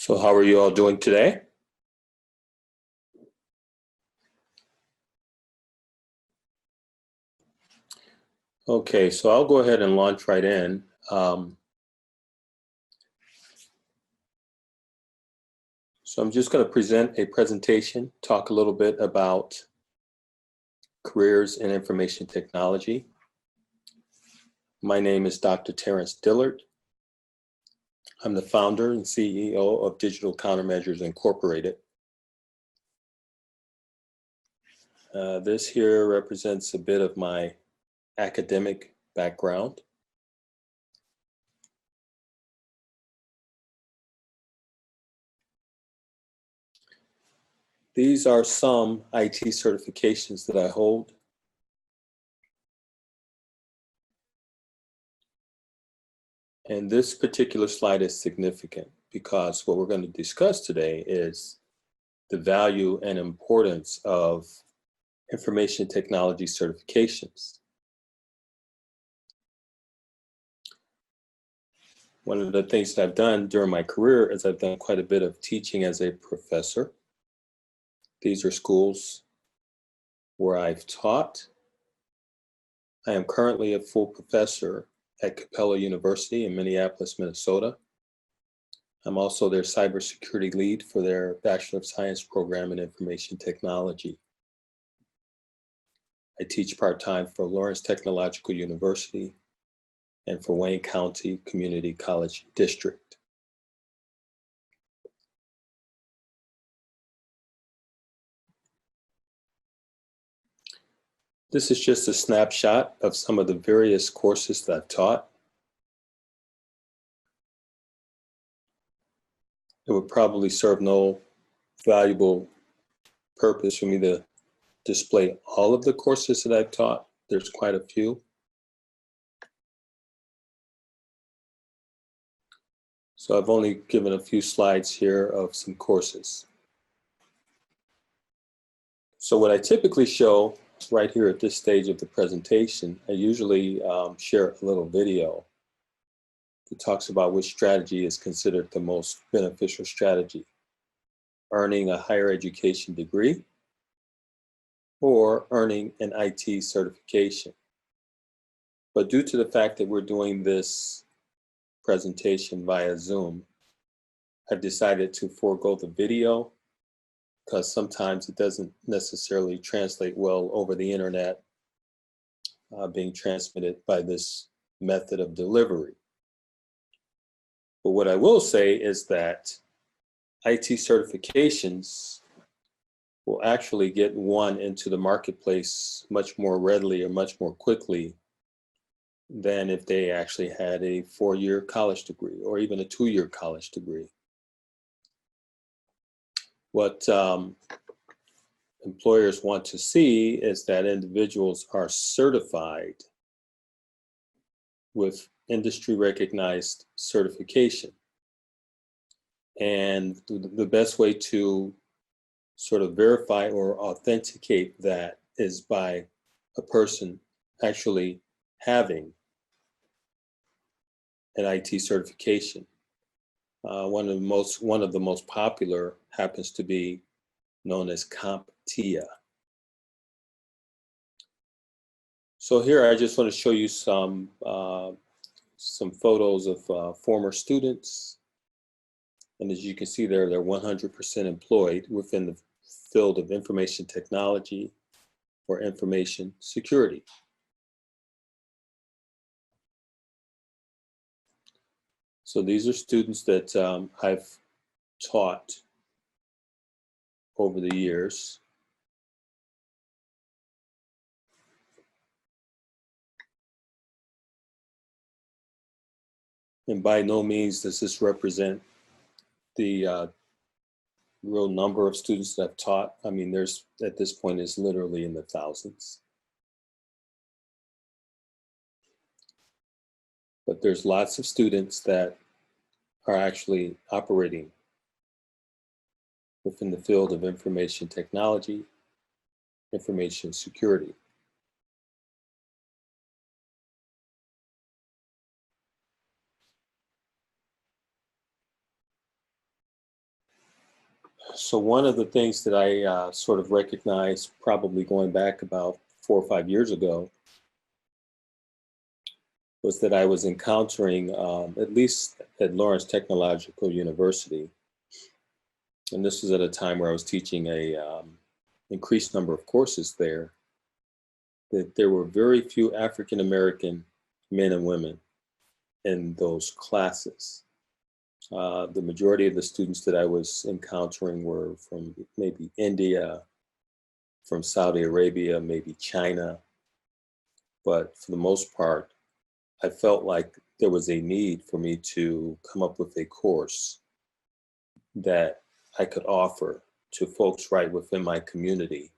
So how are you all doing today? Okay, so I'll go ahead and launch right in. So I'm just going to present a presentation, talk a little bit about careers in information technology. My name is Dr. Terrance Dillard. I'm the founder and CEO of Digital Countermeasures Incorporated. This here represents a bit of my academic background. These are some IT certifications that I hold. And this particular slide is significant because what we're going to discuss today is the value and importance of information technology certifications. One of the things that I've done during my career is I've done quite a bit of teaching as a professor. These are schools where I've taught. I am currently a full professor at Capella University in Minneapolis, Minnesota. I'm also their cybersecurity lead for their Bachelor of Science program in information technology. I teach part-time for Lawrence Technological University and for Wayne County Community College District. This is just a snapshot of some of the various courses that I've taught. It would probably serve no valuable purpose for me to display all of the courses that I've taught. There's quite a few. So I've only given a few slides here of some courses. So what I typically show right here at this stage of the presentation, I usually share a little video that talks about which strategy is considered the most beneficial strategy: earning a higher education degree or earning an IT certification. But due to the fact that we're doing this presentation via Zoom, I've decided to forego the video because sometimes it doesn't necessarily translate well over the internet being transmitted by this method of delivery. But what I will say is that IT certifications will actually get one into the marketplace much more readily or much more quickly than if they actually had a 4-year college degree or even a 2-year college degree. What employers want to see is that individuals are certified with industry recognized certification. And the best way to sort of verify or authenticate that is by a person actually having an IT certification. One of the most popular happens to be known as CompTIA. So here I just want to show you some photos of former students. And as you can see there, they're 100% employed within the field of information technology or information security. So these are students that I've taught over the years. And by no means does this represent the real number of students that I've taught. I mean, there's, at this point, is literally in the thousands. But there's lots of students that are actually operating within the field of information technology, information security. So one of the things that I sort of recognized probably going back about 4 or 5 years ago was that I was encountering, at least at Lawrence Technological University, and this was at a time where I was teaching a increased number of courses there, that there were very few African American men and women in those classes. The majority of the students that I was encountering were from maybe India, from Saudi Arabia, maybe China. But for the most part, I felt like there was a need for me to come up with a course that I could offer to folks right within my community.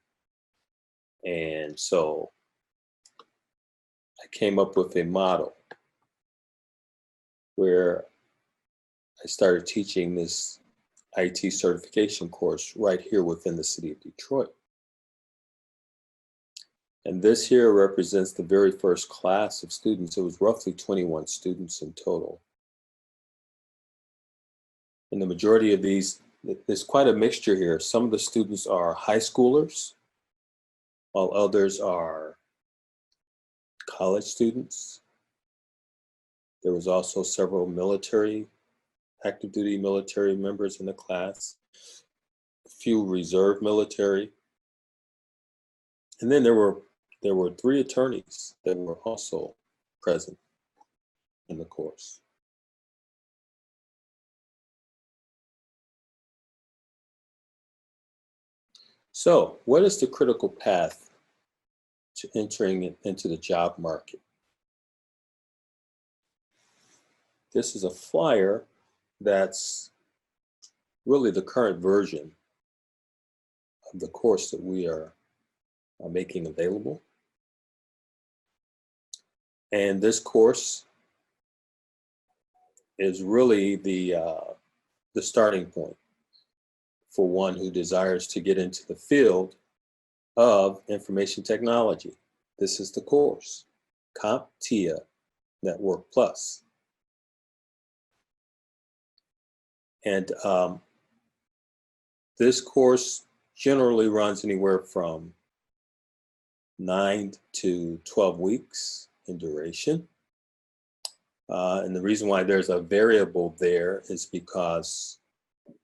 And so I came up with a model where I started teaching this IT certification course right here within the city of Detroit. And this here represents the very first class of students. It was roughly 21 students in total. And the majority of these, there's quite a mixture here. Some of the students are high schoolers, while others are college students. There was also several military, active duty military members in the class, a few reserve military. And then there were 3 attorneys that were also present in the course. So, what is the critical path to entering into the job market? This is a flyer that's really the current version of the course that we are making available. And this course is really the starting point for one who desires to get into the field of information technology. This is the course, CompTIA Network Plus. And this course generally runs anywhere from 9 to 12 weeks in duration. And the reason why there's a variable there is because,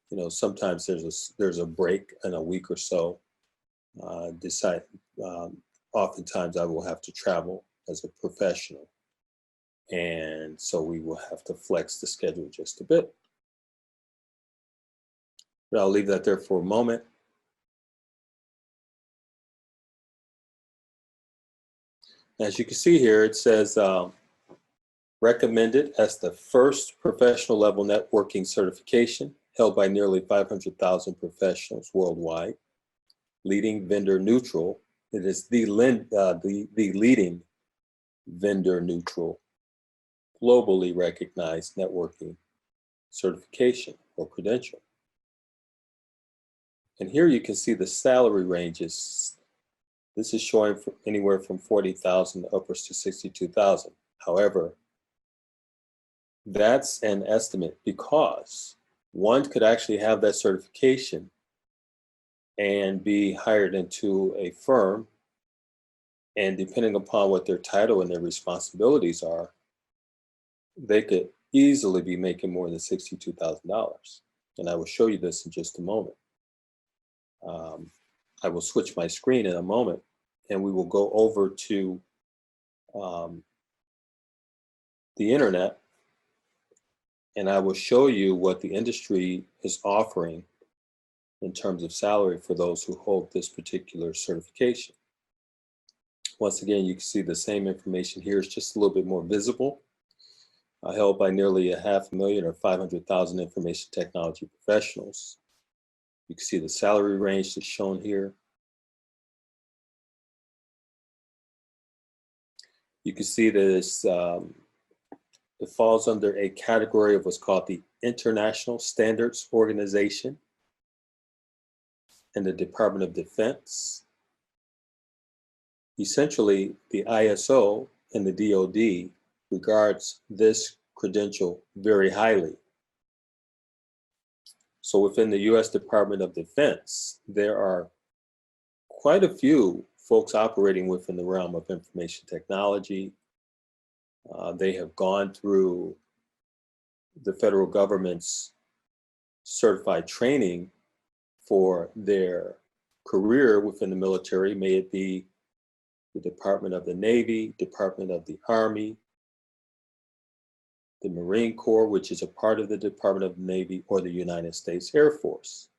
you know, sometimes there's a break in a week or so. Oftentimes I will have to travel as a professional. And so we will have to flex the schedule just a bit. But I'll leave that there for a moment. As you can see here, it says recommended as the first professional level networking certification held by nearly 500,000 professionals worldwide, leading vendor neutral. It is the leading vendor neutral, globally recognized networking certification or credential. And here you can see the salary ranges. This is showing from anywhere from 40,000 upwards to 62,000. However, that's an estimate because one could actually have that certification and be hired into a firm, and depending upon what their title and their responsibilities are, they could easily be making more than $62,000. And I will show you this in just a moment. I will switch my screen in a moment and we will go over to the internet, and I will show you what the industry is offering in terms of salary for those who hold this particular certification. Once again, you can see the same information here. It's just a little bit more visible. Held by nearly 500,000 or 500,000 information technology professionals. You can see the salary range that's shown here. You can see that it falls under a category of what's called the International Standards Organization and the Department of Defense. Essentially, the ISO and the DoD regards this credential very highly. So within the U.S. Department of Defense, there are quite a few folks operating within the realm of information technology. They have gone through the federal government's certified training for their career within the military, may it be the Department of the Navy, Department of the Army, the Marine Corps, which is a part of the Department of the Navy, or the United States Air Force.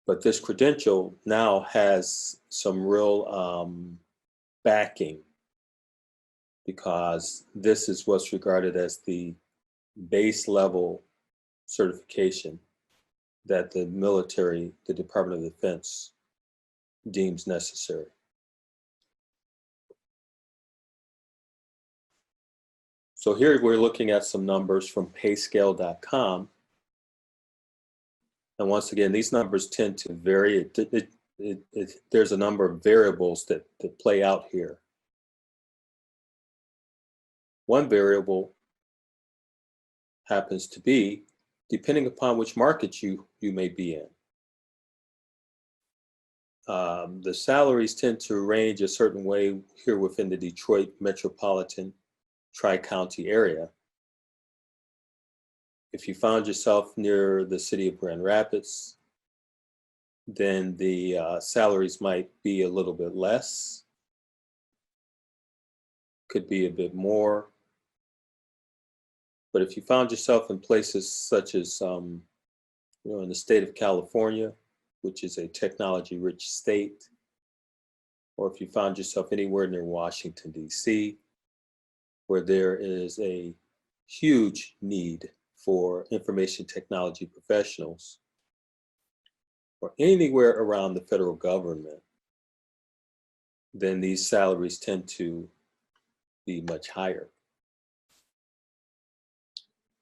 But this credential now has some real backing, because this is what's regarded as the base level certification that the military, the Department of Defense, deems necessary. So here we're looking at some numbers from payscale.com. And once again, these numbers tend to vary. There's a number of variables that play out here. One variable happens to be, depending upon which market you may be in. The salaries tend to range a certain way here within the Detroit metropolitan tri-county area. If you found yourself near the city of Grand Rapids, then the salaries might be a little bit less, could be a bit more. But if you found yourself in places such as, in the state of California, which is a technology-rich state, or if you found yourself anywhere near Washington, D.C., where there is a huge need for information technology professionals, or anywhere around the federal government, then these salaries tend to be much higher.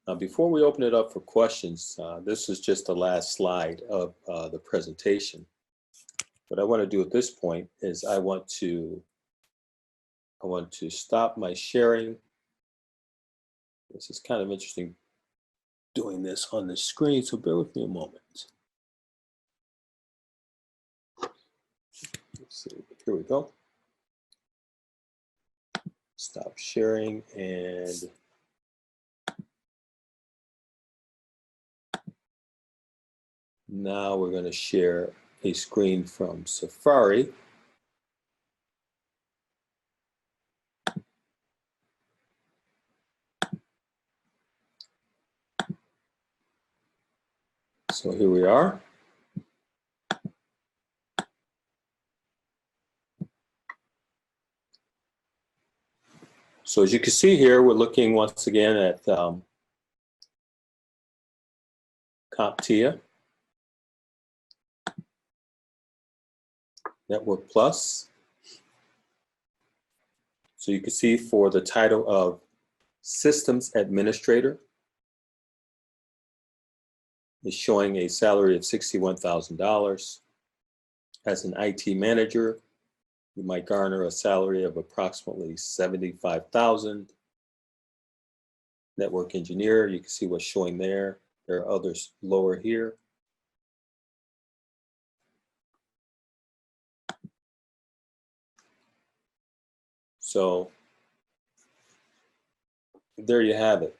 Now, before we open it up for questions, this is just the last slide of the presentation. What I want to do at this point is I want to stop my sharing. This is kind of interesting doing this on the screen, so bear with me a moment. Let's see, here we go. Stop sharing, and now we're going to share a screen from Safari. So here we are. So as you can see here, we're looking once again at CompTIA, Network Plus. So you can see for the title of Systems Administrator, is showing a salary of $61,000. As an IT manager, you might garner a salary of approximately $75,000. Network engineer, you can see what's showing there. There are others lower here. So there you have it.